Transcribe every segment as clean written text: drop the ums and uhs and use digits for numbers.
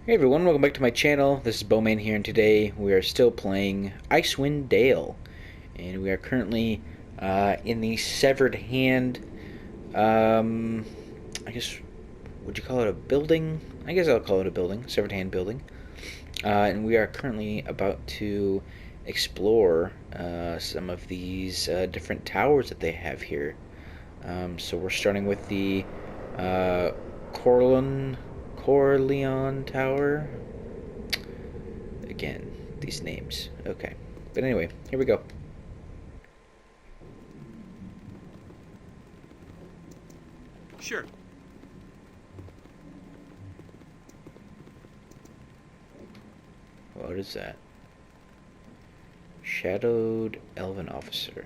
Hey everyone, welcome back to my channel. This is Bowman here, and today we are still playing Icewind Dale. And we are currently in the Severed Hand, I guess, would you call it a building? I guess I'll call it a building, Severed Hand building. And we are currently about to explore some of these different towers that they have here. So we're starting with the Corleone Tower. Again, these names. Okay. But anyway, here we go. Sure. What is that? Shadowed Elven Officer.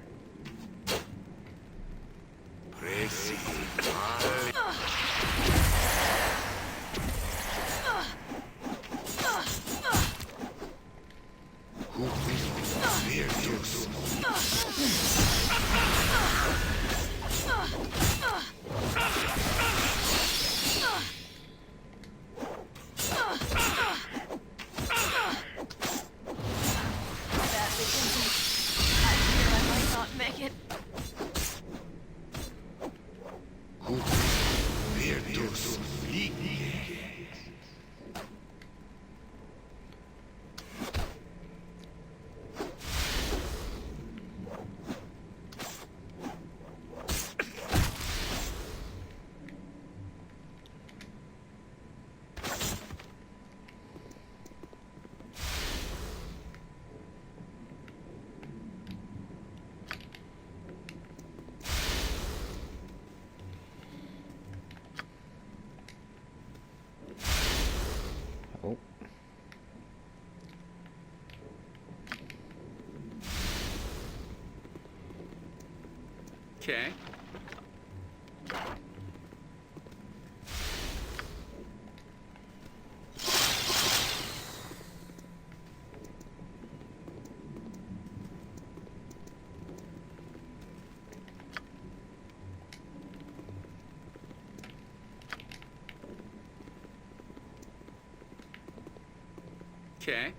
Oh. Okay. Okay.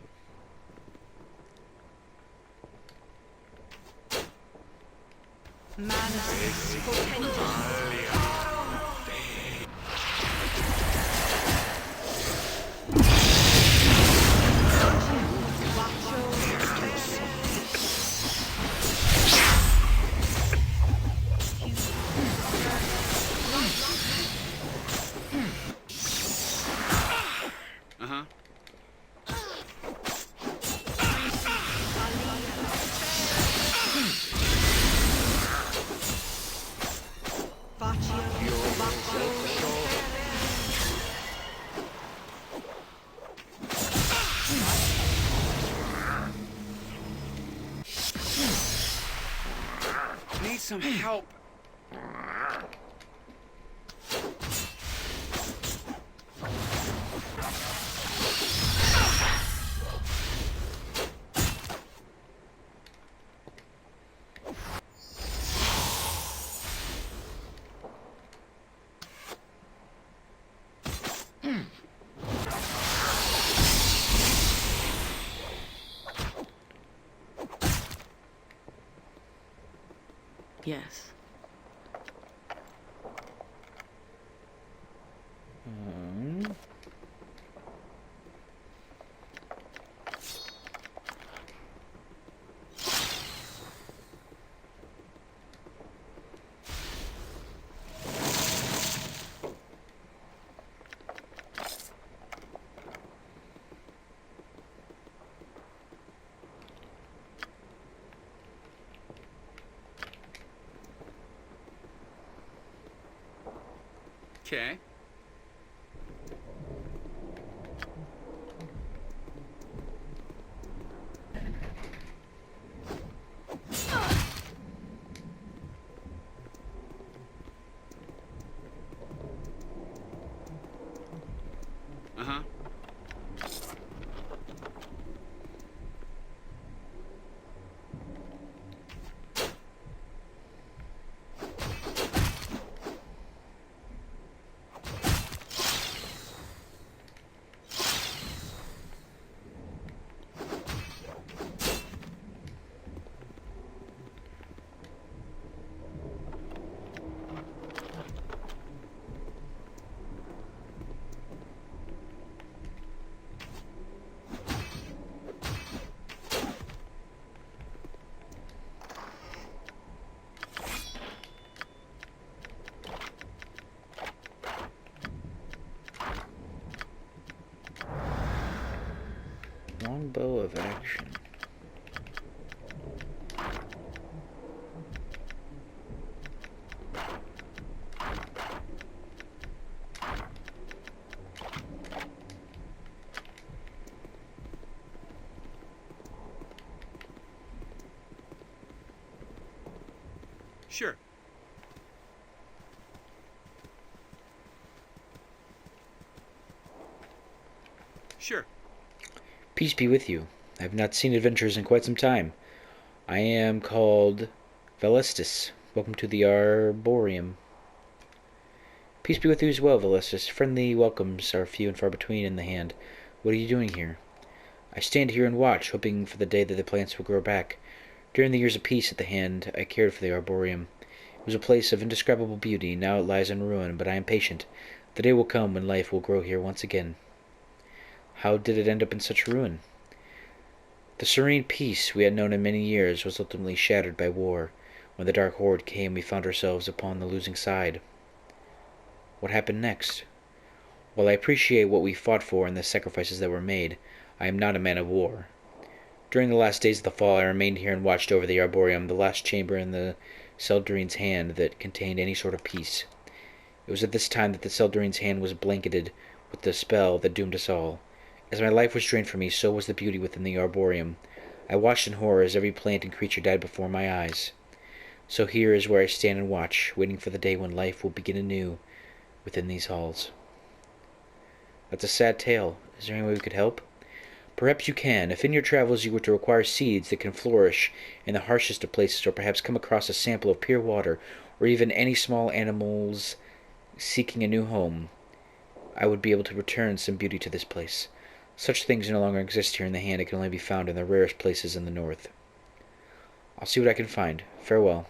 Uh-huh. Need some help. Yes. Okay. Uh-huh. Longbow of action. Sure. Sure. Peace be with you. I have not seen adventurers in quite some time. I am called Valestis. Welcome to the Arboreum. Peace be with you as well, Valestis. Friendly welcomes are few and far between in the hand. What are you doing here? I stand here and watch, hoping for the day that the plants will grow back. During the years of peace at the hand, I cared for the Arboreum. It was a place of indescribable beauty. Now it lies in ruin, but I am patient. The day will come when life will grow here once again. How did it end up in such ruin? The serene peace we had known in many years was ultimately shattered by war. When the Dark Horde came, we found ourselves upon the losing side. What happened next? While I appreciate what we fought for and the sacrifices that were made, I am not a man of war. During the last days of the fall, I remained here and watched over the Arboreum, the last chamber in the Seldrine's hand that contained any sort of peace. It was at this time that the Seldrine's hand was blanketed with the spell that doomed us all. As my life was drained from me, so was the beauty within the Arboreum. I watched in horror as every plant and creature died before my eyes. So here is where I stand and watch, waiting for the day when life will begin anew within these halls. That's a sad tale. Is there any way we could help? Perhaps you can. If in your travels you were to require seeds that can flourish in the harshest of places, or perhaps come across a sample of pure water, or even any small animals seeking a new home, I would be able to return some beauty to this place. Such things no longer exist here in the hand. It can only be found in the rarest places in the north. I'll see what I can find. Farewell.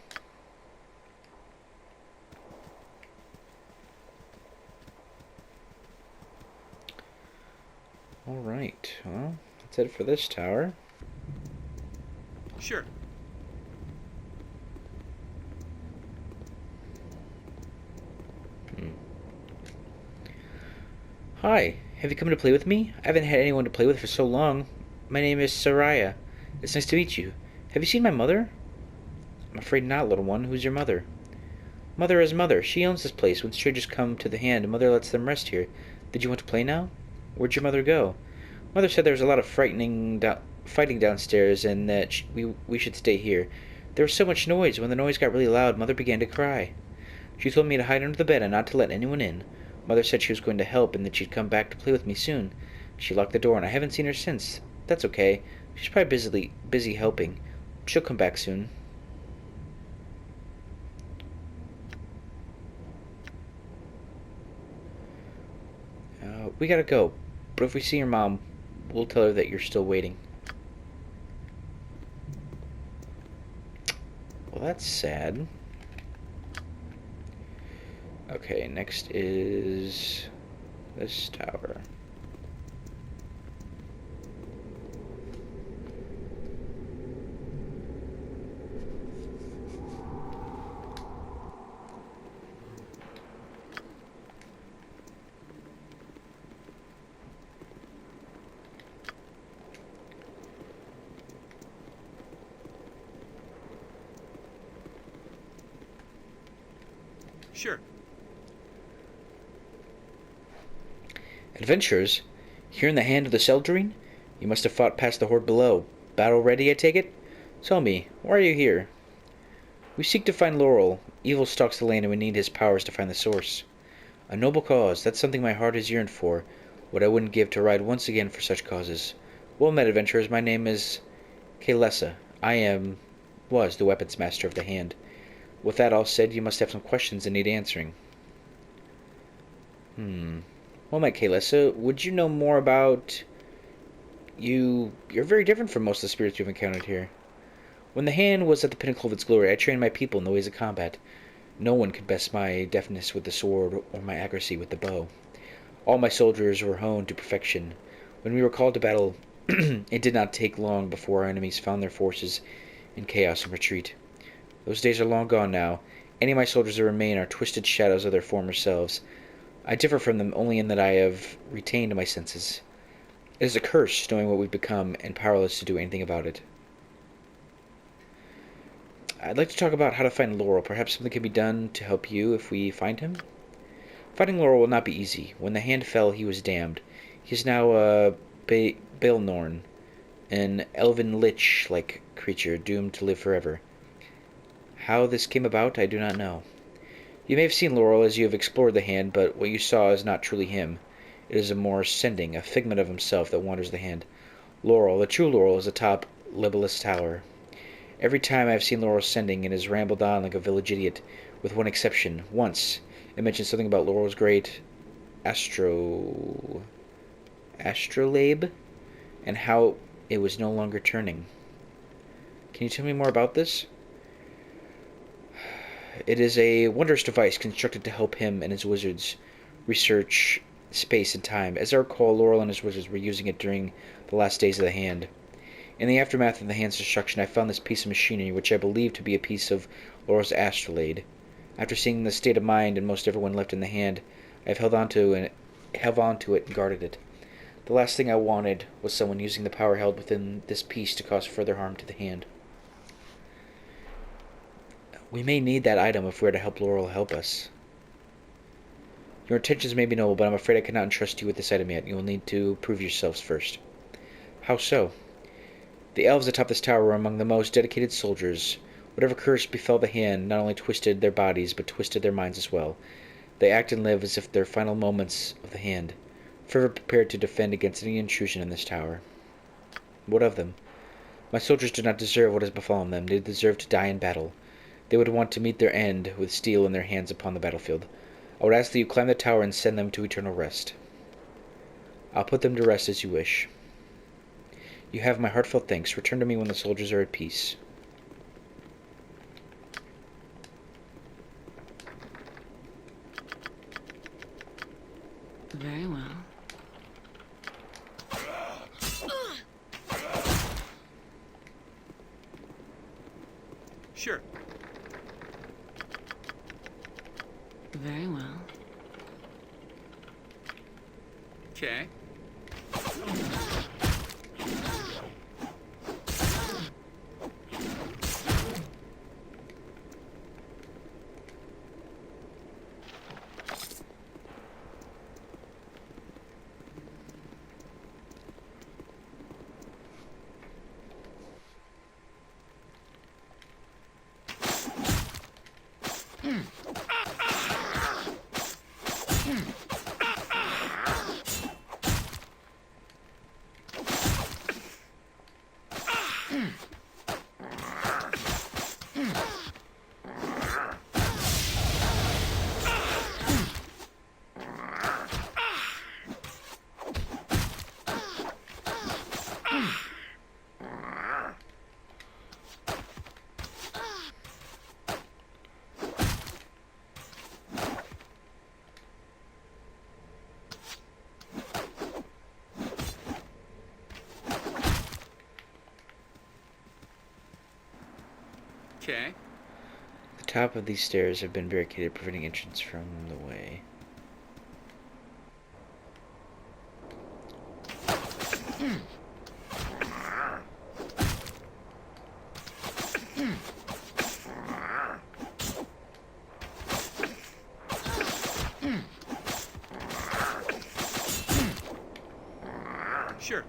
Alright, well, that's it for this tower. Sure. Hi, have you come to play with me? I haven't had anyone to play with for so long. My name is Soraya. It's nice to meet you. Have you seen my mother? I'm afraid not, little one. Who's your mother? Mother is mother. She owns this place. When strangers come to the hand, mother lets them rest here. Did you want to play now? Where'd your mother go? Mother said there was a lot of fighting downstairs and that we should stay here. There was so much noise. When the noise got really loud, Mother began to cry. She told me to hide under the bed and not to let anyone in. Mother said she was going to help and that she'd come back to play with me soon. She locked the door and I haven't seen her since. That's okay. She's probably busy helping. She'll come back soon. We gotta go. But if we see your mom, we'll tell her that you're still waiting. Well, that's sad. Okay, next is this tower. Sure. Adventurers? Here in the hand of the Seldrine? You must have fought past the horde below. Battle ready, I take it? Tell me, why are you here? We seek to find Laurel. Evil stalks the land and we need his powers to find the source. A noble cause, that's something my heart has yearned for. What I wouldn't give to ride once again for such causes. Well met, adventurers, my name is Kaylessa. Was the weapons master of the hand. With that all said, you must have some questions that need answering. Well met, Kaylessa. Would you know more about... You're very different from most of the spirits we've encountered here. When the hand was at the pinnacle of its glory, I trained my people in the ways of combat. No one could best my deftness with the sword or my accuracy with the bow. All my soldiers were honed to perfection. When we were called to battle, it did not take long before our enemies found their forces in chaos and retreat. Those days are long gone now. Any of my soldiers that remain are twisted shadows of their former selves. I differ from them only in that I have retained my senses. It is a curse knowing what we've become and powerless to do anything about it. I'd like to talk about how to find Laurel. Perhaps something can be done to help you if we find him? Finding Laurel will not be easy. When the hand fell, he was damned. He is now a Baelnorn, an elven lich-like creature doomed to live forever. How this came about, I do not know. You may have seen Laurel as you have explored the hand, but what you saw is not truly him. It is a more sending, a figment of himself that wanders the hand. Laurel, the true Laurel, is atop Libelus Tower. Every time I have seen Laurel sending, it has rambled on like a village idiot, with one exception. Once, it mentioned something about Laurel's great astrolabe, and how it was no longer turning. Can you tell me more about this? It is a wondrous device constructed to help him and his wizards research space and time. As I recall, Laurel and his wizards were using it during the last days of the hand. In the aftermath of the hand's destruction, I found this piece of machinery, which I believe to be a piece of Laurel's astrolabe. After seeing the state of mind and most everyone left in the hand, I have held on to it and guarded it. The last thing I wanted was someone using the power held within this piece to cause further harm to the hand. We may need that item if we are to help Laurel help us. Your intentions may be noble, but I'm afraid I cannot entrust you with this item yet. You will need to prove yourselves first. How so? The elves atop this tower were among the most dedicated soldiers. Whatever curse befell the hand not only twisted their bodies, but twisted their minds as well. They act and live as if their final moments of the hand, forever prepared to defend against any intrusion in this tower. What of them? My soldiers do not deserve what has befallen them. They deserve to die in battle. They would want to meet their end with steel in their hands upon the battlefield. I would ask that you climb the tower and send them to eternal rest. I'll put them to rest as you wish. You have my heartfelt thanks. Return to me when the soldiers are at peace. Very well. Sure. Very well. Okay. Okay. The top of these stairs have been barricaded, preventing entrance from the way. Sure.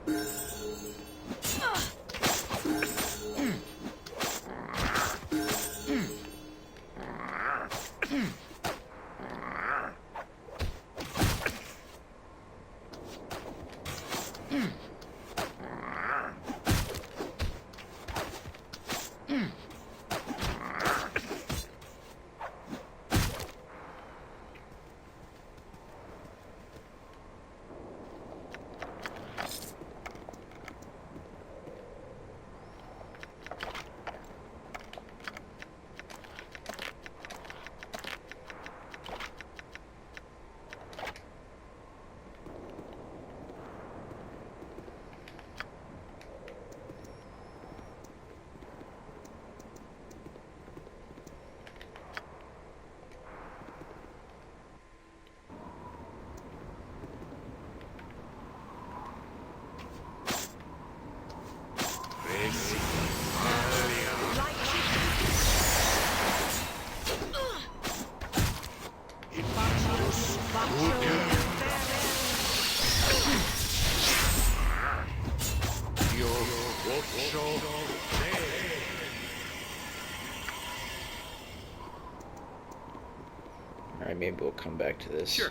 Alright, maybe we'll come back to this. Sure.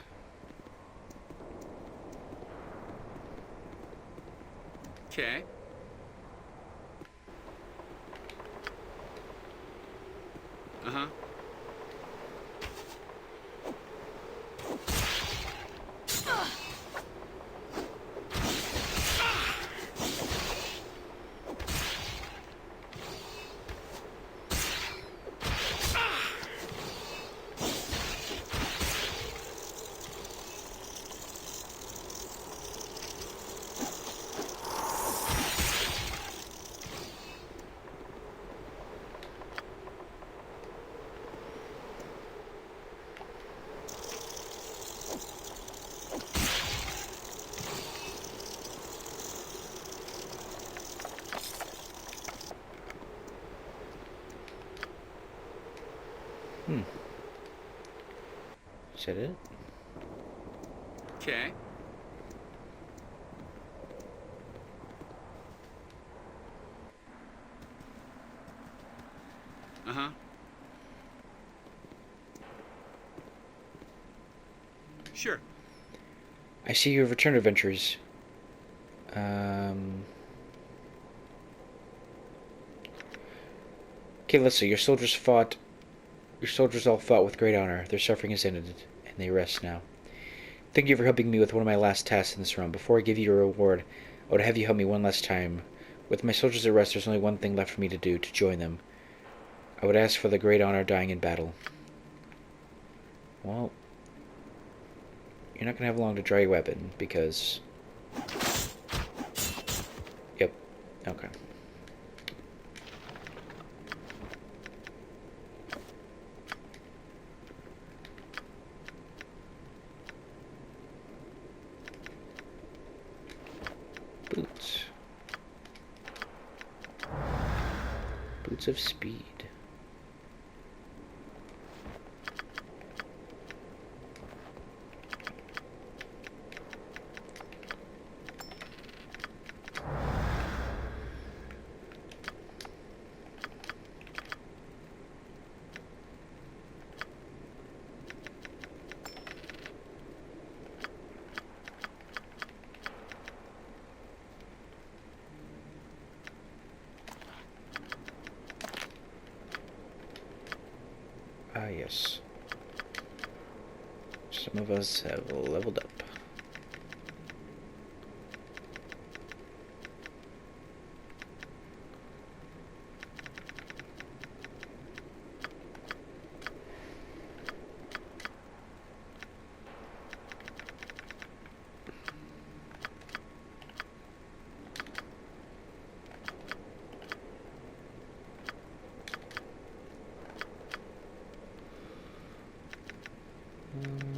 Okay. Uh-huh. Is that it? Okay. Uh-huh. Sure. I see you have returned, adventurers. Okay, let's see. Your soldiers all fought with great honor. Their suffering is ended, and they rest now. Thank you for helping me with one of my last tasks in this realm. Before I give you your reward, I would have you help me one last time. With my soldiers at rest, there's only one thing left for me to do, to join them. I would ask for the great honor dying in battle. Well, you're not going to have long to draw your weapon, because... Yep. Okay. Boots. Boots of speed. Ah, yes. Some of us have leveled up.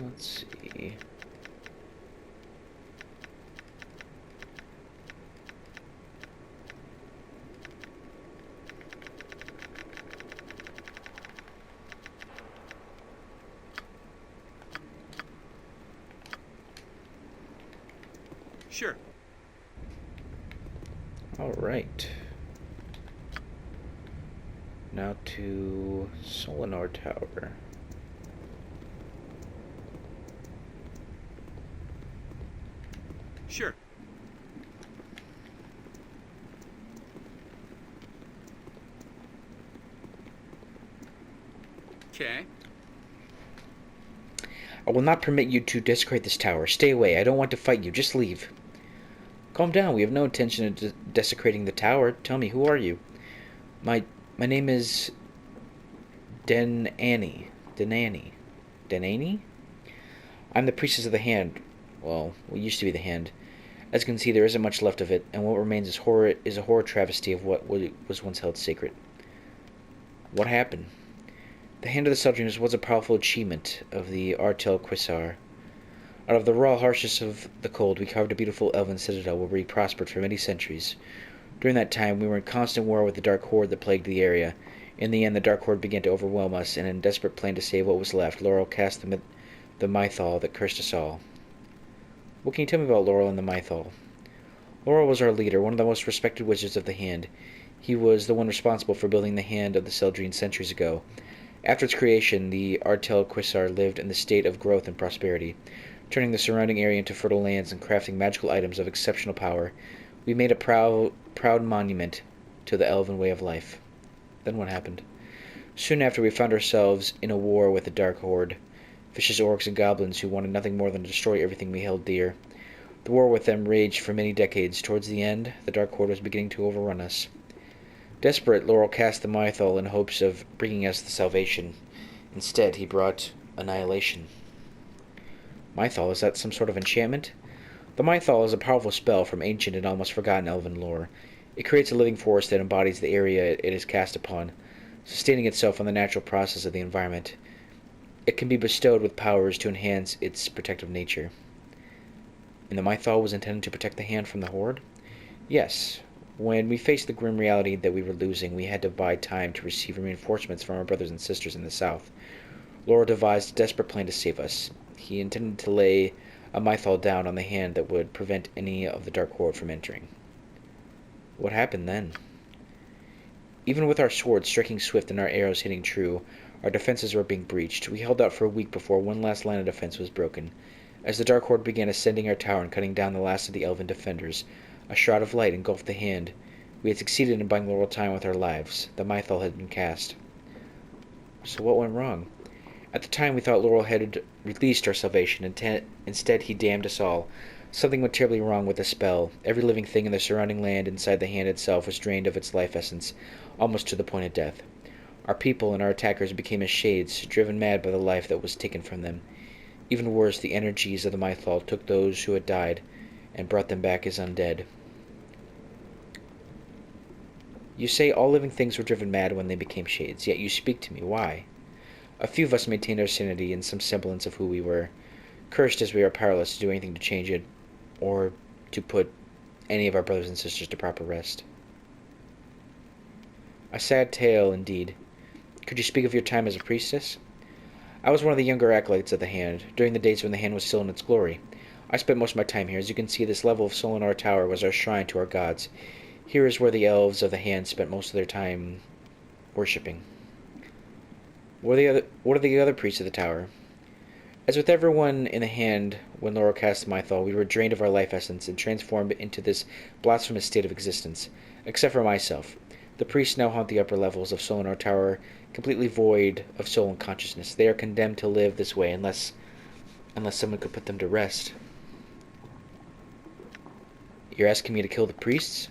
Let's see. Sure. All right. Now to Solinar Tower. Sure. Okay. I will not permit you to desecrate this tower. Stay away. I don't want to fight you. Just leave. Calm down. We have no intention of desecrating the tower. Tell me, who are you? My name is Denani. Denani? I'm the priestess of the hand. Well, we used to be the hand. As you can see, there isn't much left of it, and what remains is a horror travesty of what was once held sacred. What happened? The Hand of the Subdreams was a powerful achievement of the Artel Quasar. Out of the raw harshness of the cold, we carved a beautiful elven citadel where we prospered for many centuries. During that time, we were in constant war with the Dark Horde that plagued the area. In the end, the Dark Horde began to overwhelm us, and in a desperate plan to save what was left, Laurel cast the Mythal that cursed us all. What can you tell me about Laurel and the Mythal? Laurel was our leader, one of the most respected wizards of the Hand. He was the one responsible for building the Hand of the Seldrine centuries ago. After its creation, the Artel Quisar lived in the state of growth and prosperity, turning the surrounding area into fertile lands and crafting magical items of exceptional power. We made a proud monument to the elven way of life. Then what happened? Soon after, we found ourselves in a war with the Dark Horde, vicious orcs and goblins who wanted nothing more than to destroy everything we held dear. The war with them raged for many decades. Towards the end, the Dark Horde was beginning to overrun us. Desperate, Laurel cast the Mythal in hopes of bringing us the salvation. Instead, he brought annihilation. Mythal, is that some sort of enchantment? The Mythal is a powerful spell from ancient and almost forgotten elven lore. It creates a living force that embodies the area it is cast upon, sustaining itself on the natural process of the environment. It can be bestowed with powers to enhance its protective nature. And the Mythal was intended to protect the Hand from the Horde? Yes. When we faced the grim reality that we were losing, we had to buy time to receive reinforcements from our brothers and sisters in the south. Laurel devised a desperate plan to save us. He intended to lay a Mythal down on the Hand that would prevent any of the Dark Horde from entering. What happened then? Even with our swords striking swift and our arrows hitting true, our defenses were being breached. We held out for a week before one last line of defense was broken. As the Dark Horde began ascending our tower and cutting down the last of the elven defenders, a shroud of light engulfed the Hand. We had succeeded in buying Laurel time with our lives. The Mythal had been cast. So what went wrong? At the time, we thought Laurel had released our salvation. Instead, he damned us all. Something went terribly wrong with the spell. Every living thing in the surrounding land inside the Hand itself was drained of its life essence, almost to the point of death. Our people and our attackers became as shades, driven mad by the life that was taken from them. Even worse, the energies of the Mythal took those who had died and brought them back as undead. You say all living things were driven mad when they became shades, yet you speak to me. Why? A few of us maintained our sanity and some semblance of who we were, cursed as we are powerless to do anything to change it, or to put any of our brothers and sisters to proper rest. A sad tale, indeed. Could you speak of your time as a priestess? I was one of the younger acolytes of the Hand, during the days when the Hand was still in its glory. I spent most of my time here. As you can see, this level of Solinar Tower was our shrine to our gods. Here is where the elves of the Hand spent most of their time worshipping. What are the other priests of the tower? As with everyone in the Hand, when Laurel cast Mythal, we were drained of our life essence and transformed into this blasphemous state of existence, except for myself. The priests now haunt the upper levels of Solinar Tower, completely void of soul and consciousness. They are condemned to live this way unless someone could put them to rest. You're asking me to kill the priests?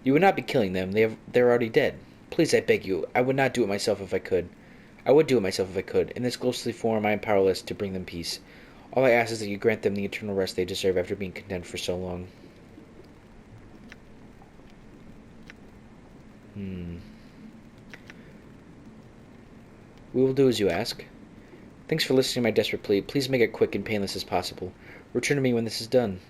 You would not be killing them. They're already dead. Please, I beg you. I would not do it myself if I could. I would do it myself if I could. In this ghostly form, I am powerless to bring them peace. All I ask is that you grant them the eternal rest they deserve after being condemned for so long. We will do as you ask. Thanks for listening to my desperate plea. Please make it quick and painless as possible. Return to me when this is done.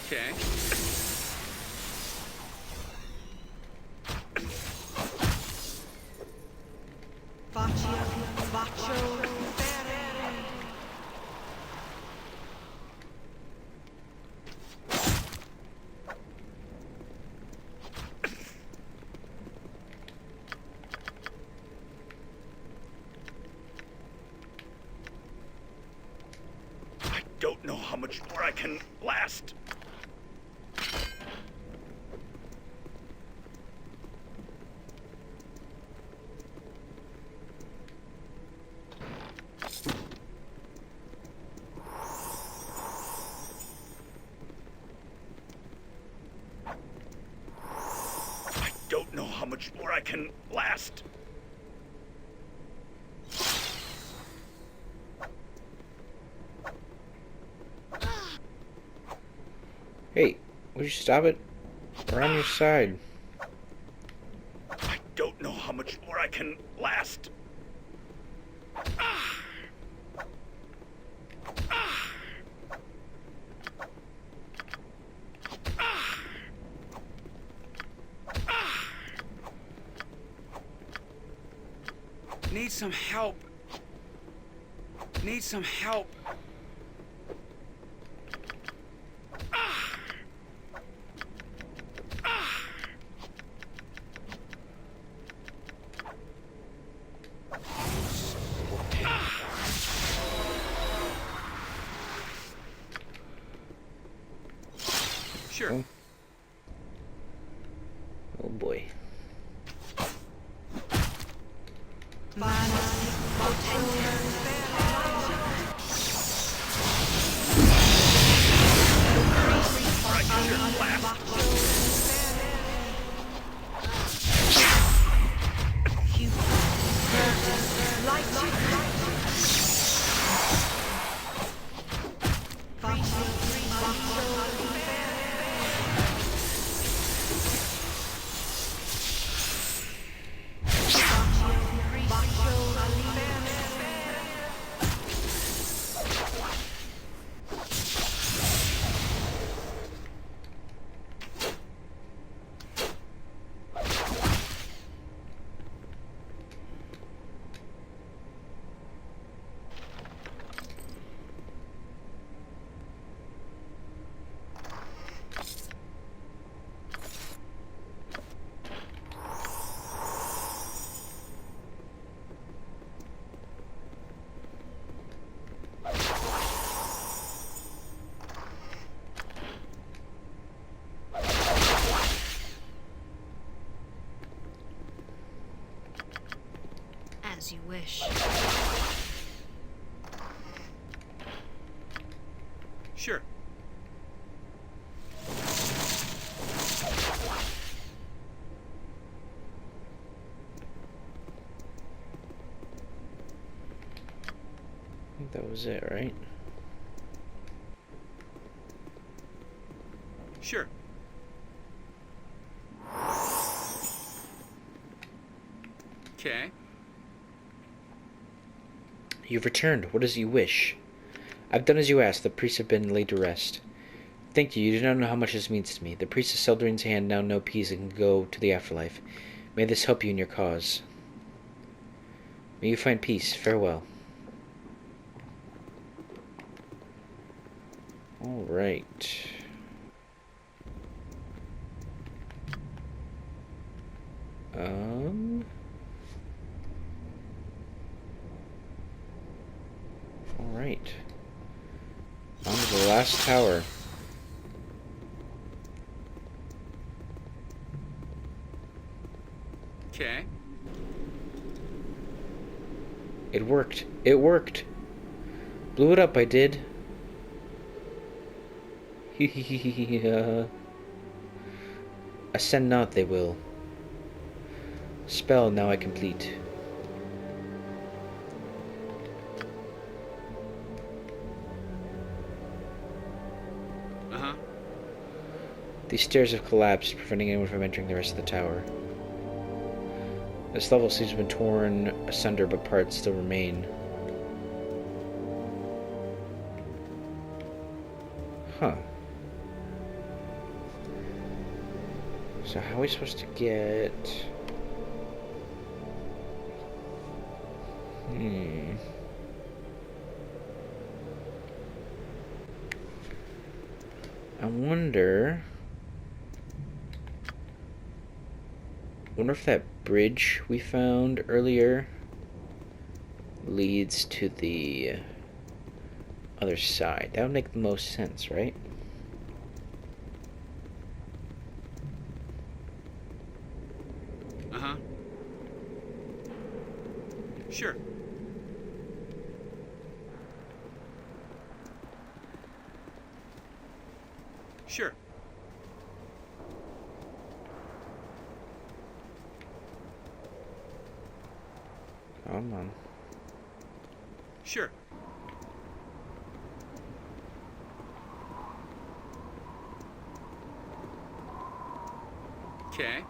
Okay. I don't know how much more I can last. I how much more I can last. Hey, would you stop it? We're on your side. I don't know how much more I can last. Need some help. Need some help. Sure. Oh, oh boy. As you wish. Sure. I think that was it, right? Sure. Okay. You've returned. What does you wish? I've done as you asked. The priests have been laid to rest. Thank you. You do not know how much this means to me. The priest of Seldarin's hand now know peace and can go to the afterlife. May this help you in your cause. May you find peace. Farewell. All right. All right. On to the last tower. Okay. It worked. It worked. Blew it up, I did. Ascend not, they will. Spell now I complete. Uh-huh. These stairs have collapsed, preventing anyone from entering the rest of the tower. This level seems to have been torn asunder, but parts still remain. Huh. So how are we supposed to get... I wonder if that bridge we found earlier leads to the other side. That would make the most sense, right? Uh-huh. Sure. Sure. Come on. Sure. Okay.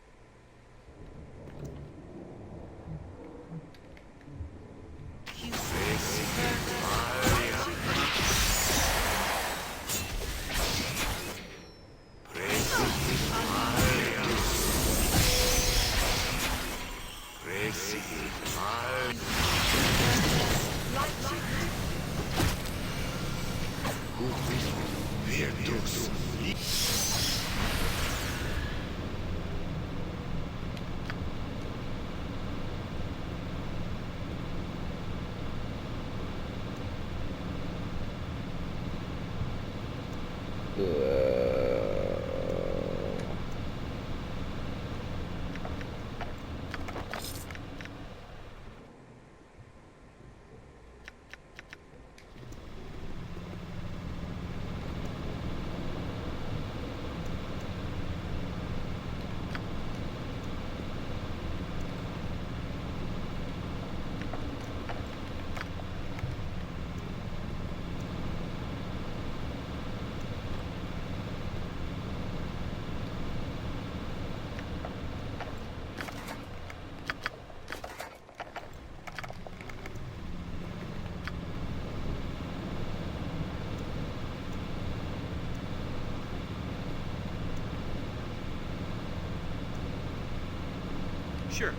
Sure.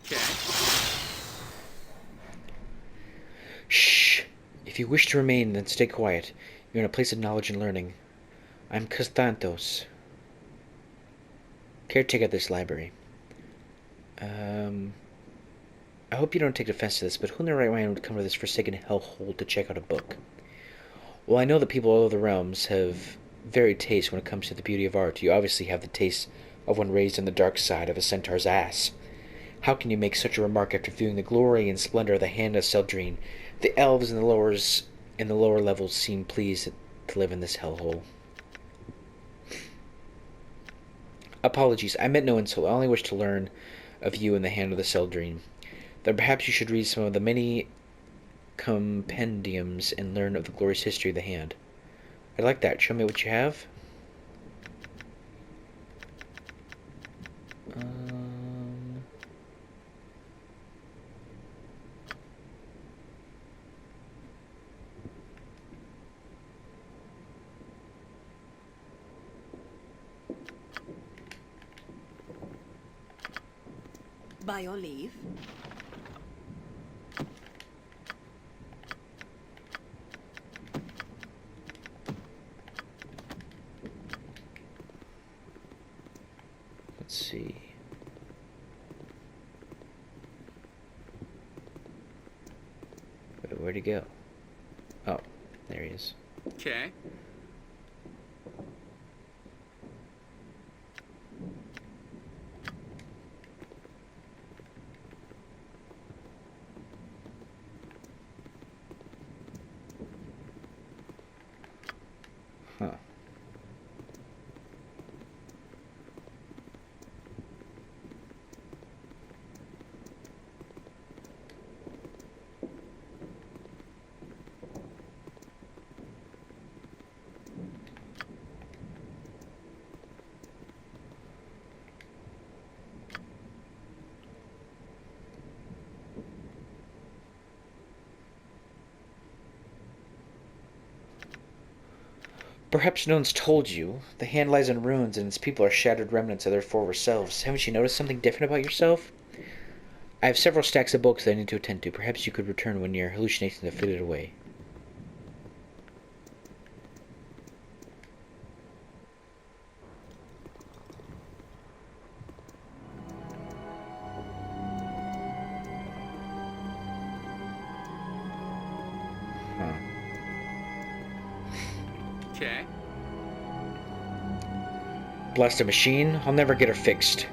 Okay. Shh! If you wish to remain, then stay quiet. You're in a place of knowledge and learning. I'm Constantos, caretaker of this library. I hope you don't take offense to this, but who in their right mind would come to this forsaken hellhole to check out a book? Well, I know that people all over the realms have varied tastes when it comes to the beauty of art. You obviously have the taste of one raised on the dark side of a centaur's ass. How can you make such a remark after viewing the glory and splendor of the hand of Seldrine? The elves in the lower levels seem pleased to live in this hellhole. Apologies, I meant no insult. I only wish to learn of you in the hand of the Seldrine. Then perhaps you should read some of the many compendiums and learn of the glorious history of the hand. I like that. Show me what you have. By your leave. Let's see. Where'd he go? Oh, there he is. Okay. Huh. Perhaps no one's told you. The hand lies in ruins and its people are shattered remnants of their former selves. Haven't you noticed something different about yourself? I have several stacks of books that I need to attend to. Perhaps you could return when your hallucinations have faded away. Huh. Okay. Blast a machine? I'll never get her fixed.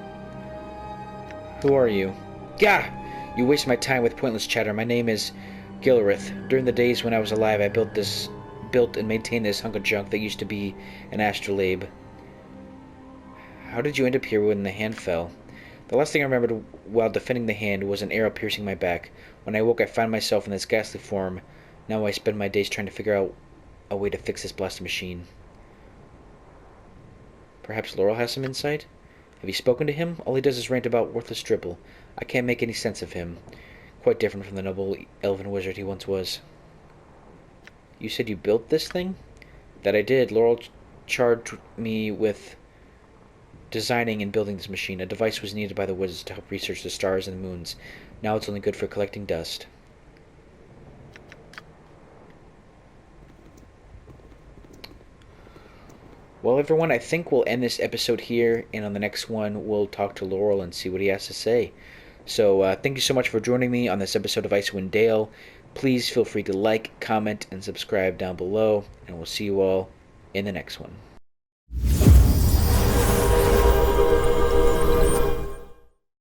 Who are you? Gah! You waste my time with pointless chatter. My name is Gilrith. During the days when I was alive, I built and maintained this hunk of junk that used to be an astrolabe. How did you end up here when the hand fell? The last thing I remembered while defending the hand was an arrow piercing my back. When I woke, I found myself in this ghastly form. Now I spend my days trying to figure out a way to fix this blasted machine. Perhaps Laurel has some insight? Have you spoken to him? All he does is rant about worthless dribble. I can't make any sense of him. Quite different from the noble elven wizard he once was. You said you built this thing? That I did. Laurel charged me with designing and building this machine. A device was needed by the wizards to help research the stars and the moons. Now it's only good for collecting dust. Well, everyone, I think we'll end this episode here, and on the next one, we'll talk to Laurel and see what he has to say. So, thank you so much for joining me on this episode of Icewind Dale. Please feel free to like, comment, and subscribe down below, and we'll see you all in the next one.